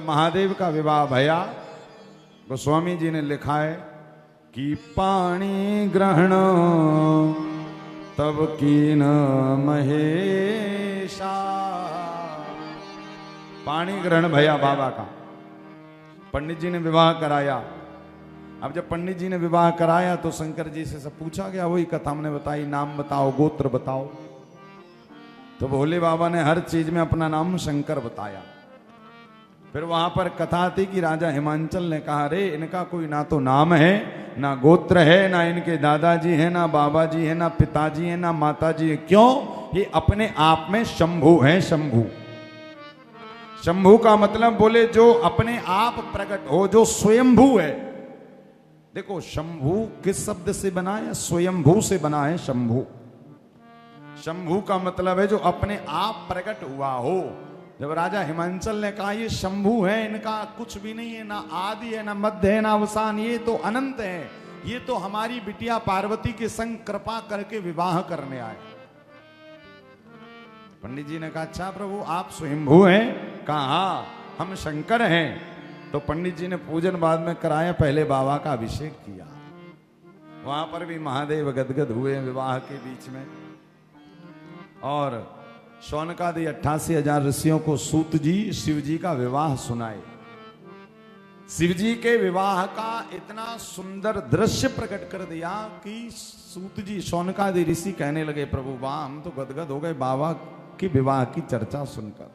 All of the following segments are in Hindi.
महादेव का विवाह भया, गोस्वामी जी ने लिखा है कि पाणी ग्रहण तब कीन महेशा। पाणी ग्रहण भया बाबा का, पंडित जी ने विवाह कराया। अब जब पंडित जी ने विवाह कराया तो शंकर जी से सब पूछा गया, वही कथा हमने बताई, नाम बताओ, गोत्र बताओ। तो भोले बाबा ने हर चीज में अपना नाम शंकर बताया। फिर वहां पर कथा थी कि राजा हिमांचल ने कहा, रे इनका कोई ना तो नाम है, ना गोत्र है, ना इनके दादाजी है, ना बाबा जी है, ना पिताजी है, ना माताजी है। क्यों? ये अपने आप में शंभु है। शंभु, शंभु का मतलब बोले जो अपने आप प्रकट हो, जो स्वयंभू है। देखो शंभु किस शब्द से बना है? स्वयंभू से बना है शंभु। शंभु का मतलब है जो अपने आप प्रकट हुआ हो। जब राजा हिमांचल ने कहा ये शंभु है, इनका कुछ भी नहीं है, ना आदि है, ना मध्य है, ना अवसान, ये तो अनंत है, ये तो हमारी बिटिया पार्वती के संग कृपा करके विवाह करने आए। पंडित जी ने कहा, अच्छा प्रभु आप स्वयंभू हैं? कहा हम शंकर हैं। तो पंडित जी ने पूजन बाद में कराया, पहले बाबा का अभिषेक किया। वहां पर भी महादेव गदगद हुए विवाह के बीच में। और शौनकादि 88,000 ऋषियों को सूत जी शिव जी का विवाह सुनाए। शिव जी के विवाह का इतना सुंदर दृश्य प्रकट कर दिया कि सूत जी शौनकादि ऋषि कहने लगे, प्रभु वाह हम तो गदगद हो गए बाबा के विवाह की चर्चा सुनकर।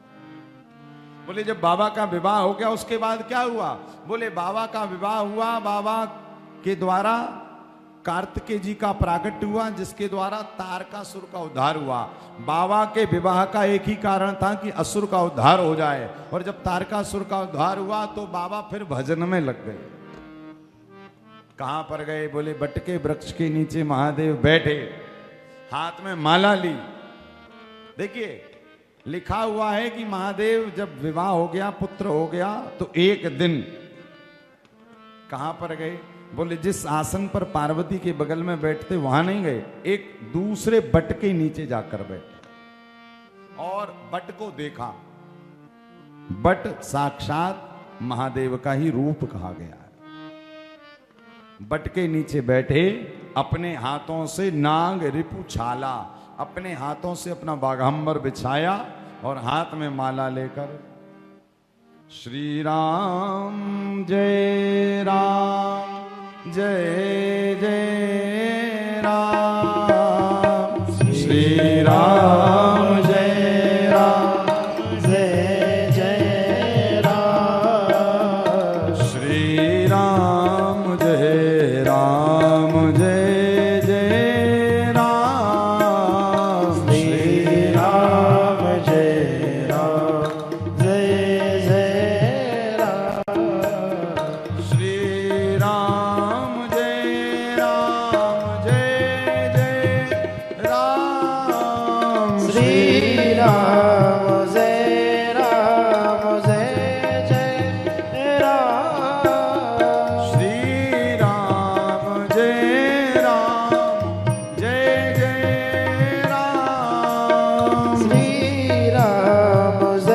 बोले जब बाबा का विवाह हो गया उसके बाद क्या हुआ? बोले बाबा का विवाह हुआ, बाबा के द्वारा कार्तिकेय जी का प्राकट्य हुआ, जिसके द्वारा तारकासुर का उद्धार हुआ। बाबा के विवाह का एक ही कारण था कि असुर का उद्धार हो जाए। और जब तारकासुर का उद्धार हुआ तो बाबा फिर भजन में लग गए। कहां पर गए? बोले बटके वृक्ष के नीचे महादेव बैठे, हाथ में माला ली। देखिए लिखा हुआ है कि महादेव जब विवाह हो गया, पुत्र हो गया, तो एक दिन कहां पर गए? बोले जिस आसन पर पार्वती के बगल में बैठते वहां नहीं गए, एक दूसरे बट के नीचे जाकर बैठे और बट को देखा। बट साक्षात महादेव का ही रूप कहा गया है। बट के नीचे बैठे, अपने हाथों से नाग रिपु छाला, अपने हाथों से अपना बाघंबर बिछाया और हाथ में माला लेकर श्री राम जय राम जय जय राम, श्री राम जय राम जय जय राम, श्री राम जय राम जय जय राम, श्री राम जय राम जय जय राम, श्री राम जय राम जय जय राम, श्री राम जय राम जय जय राम, श्री राम जय राम जय जय राम, श्री राम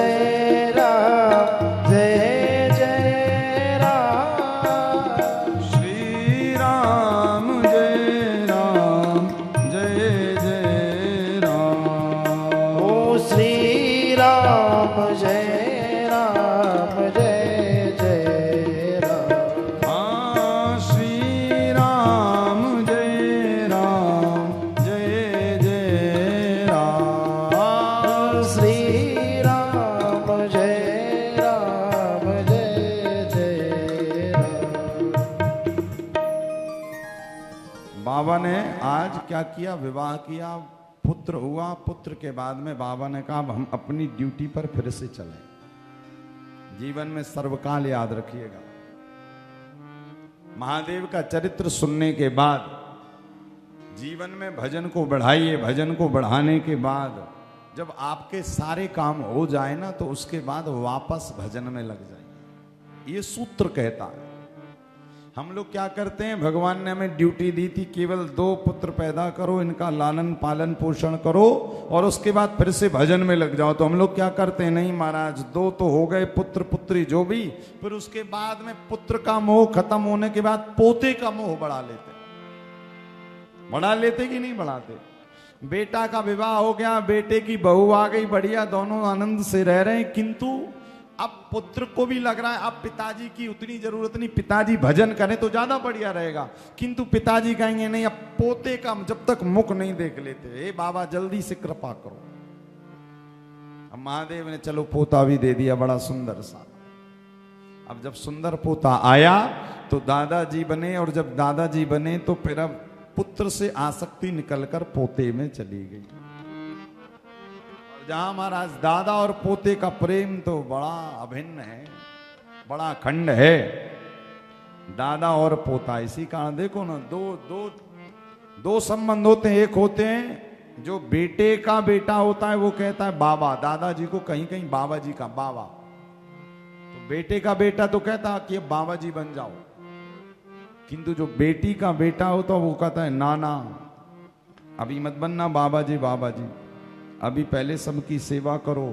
जय राम जय जय राम, श्री राम जय राम जय जय राम। ओ श्री राम जय राम जय जय राम। हाँ श्री राम जय राम जय जय राम, श्री राम जय राम जय जय राम। बाबा ने आज क्या किया? विवाह किया, पुत्र हुआ। पुत्र के बाद में बाबा ने कहा हम अपनी ड्यूटी पर फिर से चलें। जीवन में सर्वकाल याद रखिएगा, महादेव का चरित्र सुनने के बाद जीवन में भजन को बढ़ाइए। भजन को बढ़ाने के बाद जब आपके सारे काम हो जाए ना, तो उसके बाद वापस भजन में लग जाइए। ये सूत्र कहता है। हम लोग क्या करते हैं, भगवान ने हमें ड्यूटी दी थी केवल 2 पुत्र पैदा करो, इनका लालन पालन पोषण करो और उसके बाद फिर से भजन में लग जाओ। तो हम लोग क्या करते हैं, नहीं महाराज 2 तो हो गए, पुत्र पुत्री जो भी, फिर उसके बाद में पुत्र का मोह खत्म होने के बाद पोते का मोह बढ़ा लेते कि नहीं बढ़ाते। बेटा का विवाह हो गया, बेटे की बहू आ गई, बढ़िया, दोनों आनंद से रह रहे हैं, किंतु अब पुत्र को भी लग रहा है अब पिताजी की उतनी जरूरत नहीं, पिताजी भजन करें तो ज्यादा बढ़िया रहेगा, किंतु पिताजी कहेंगे नहीं, अब पोते का जब तक मुख नहीं देख लेते, ए बाबा जल्दी से कृपा करो। अब महादेव ने चलो पोता भी दे दिया, बड़ा सुंदर सा। अब जब सुंदर पोता आया तो दादाजी बने, और जब दादाजी बने तो फिर अब पुत्र से आसक्ति निकलकर पोते में चली गई। जहां महाराज दादा और पोते का प्रेम तो बड़ा अभिन्न है, बड़ा अखंड है, दादा और पोता। इसी कारण देखो ना, दो संबंध होते हैं। एक होते हैं जो बेटे का बेटा होता है, वो कहता है बाबा, दादाजी को कहीं कहीं बाबा जी का बाबा, तो बेटे का बेटा तो कहता है कि अब बाबा जी बन जाओ, किंतु जो बेटी का बेटा होता है वो कहता है नाना अभी मत बनना बाबा जी, बाबा जी अभी पहले सबकी सेवा करो,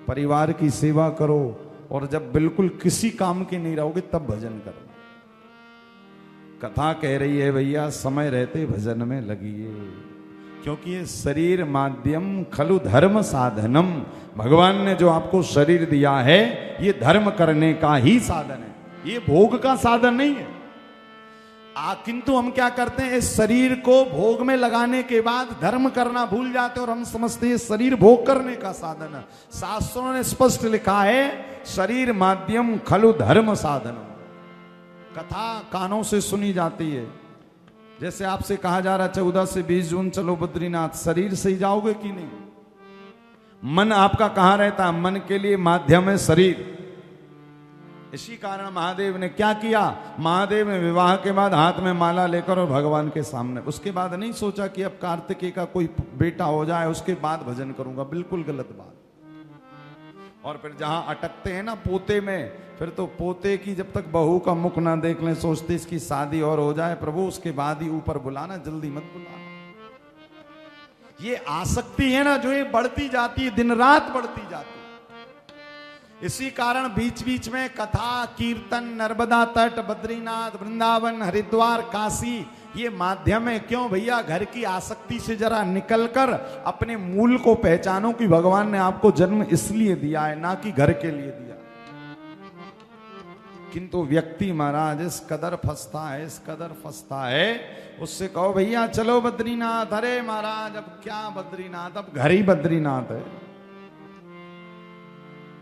परिवार की सेवा करो, और जब बिल्कुल किसी काम के नहीं रहोगे तब भजन करना। कथा कह रही है भैया समय रहते भजन में लगिए, क्योंकि ये शरीर माध्यम खलु धर्म साधनम, भगवान ने जो आपको शरीर दिया है ये धर्म करने का ही साधन है, ये भोग का साधन नहीं है। किंतु हम क्या करते हैं, इस शरीर को भोग में लगाने के बाद धर्म करना भूल जाते हैं और हम समझते हैं शरीर भोग करने का साधन है। शास्त्रों ने स्पष्ट लिखा है शरीर माध्यम खलु धर्म साधन। कथा कानों से सुनी जाती है, जैसे आपसे कहा जा रहा 14 से 20 जून चलो बद्रीनाथ, शरीर से ही जाओगे कि नहीं? मन आपका कहां रहता है? मन के लिए माध्यम है शरीर। इसी कारण महादेव ने क्या किया, महादेव ने विवाह के बाद हाथ में माला लेकर और भगवान के सामने, उसके बाद नहीं सोचा कि अब कार्तिकेय का कोई बेटा हो जाए उसके बाद भजन करूंगा, बिल्कुल गलत बात। और फिर जहां अटकते हैं ना पोते में, फिर तो पोते की जब तक बहू का मुख ना देख लें सोचते इसकी शादी और हो जाए प्रभु, उसके बाद ही ऊपर बुलाना, जल्दी मत बुलाना। ये आसक्ति है ना जो ये बढ़ती जाती है, दिन रात बढ़ती जाती है। इसी कारण बीच बीच में कथा कीर्तन, नर्मदा तट, बद्रीनाथ, वृंदावन, हरिद्वार, काशी, ये माध्यम है। क्यों भैया, घर की आसक्ति से जरा निकलकर अपने मूल को पहचानो कि भगवान ने आपको जन्म इसलिए दिया है, ना कि घर के लिए दिया। किंतु व्यक्ति महाराज इस कदर फंसता है, उससे कहो भैया चलो बद्रीनाथ, अरे महाराज अब क्या बद्रीनाथ, अब घर ही बद्रीनाथ है।